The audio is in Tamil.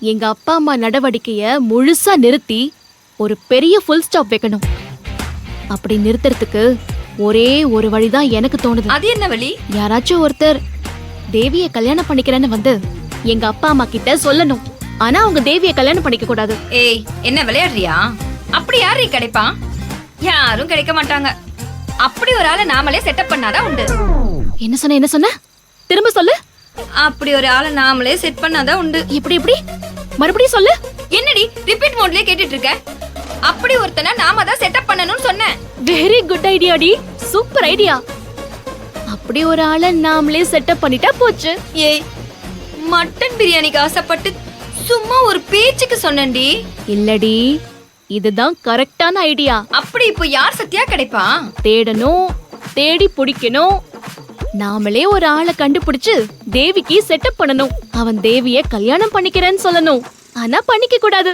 எங்க அப்பா அம்மா நடவடிக்கைய முழுசா நிறுத்தி ஒரு பெரிய ஃபுல் ஸ்டாப் வைக்கணும். அப்படி நிறுத்துறதுக்கு ஒரே ஒரு வழிதான் எனக்கு தோணுது. அது என்ன வழி? யாராச்சும் ஒருத்தர் தேவிய கல்யாணம் பண்ணிக்கிறேன்னு வந்து எங்க அப்பா அம்மா கிட்ட சொல்லணும். ஆனா அவங்க தேவிய கல்யாணம் பண்ணிக்க கூடாது. ஏய், என்ன விளையாடுறியா? அப்படி யாரு கிடைப்பான்? யாரும் கிடைக்க மாட்டாங்க. அப்படி ஒரு ஆளை நாமளே செட்டப் பண்ணாதான் உண்டு. என்ன சொன்ன திரும்ப சொல்லு. அப்படி ஒரு ஆளை நாமளே செட் பண்ணாதான் உண்டு. இப்படி மறுபடியும் சொல்லு. என்னடி ரிப்பீட் மோட்லயே கேட்டுட்டு இருக்க? அப்படி ஒருத்தனை நாம தான் செட்டப் பண்ணணும்னு சொன்னேன். வெரி குட் ஐடியாடி, சூப்பர் ஐடியா. அப்படி ஒரு ஆளை நாமளே செட்டப் பண்ணிட்டா போச்சு. ஏய், மட்டன் பிரியாணிக்கு ஆசைப்பட்டு சும்மா ஒரு பேச்சுக்கு சொன்னேன்டி. இல்லடி, இதுதான் கரெக்டான ஐடியா. அப்படி இப்போ யார் சத்தியா கிடைப்பா? தேடணும், தேடி பிடிக்கணும். நாமளே ஒரு ஆளை கண்டுபிடிச்சு தேவிக்கு செட்டப் பண்ணணும். அவன் தேவிய கல்யாணம் பண்ணிக்கிறேன்னு சொல்லணும். ஆனா பண்ணிக்க கூடாது.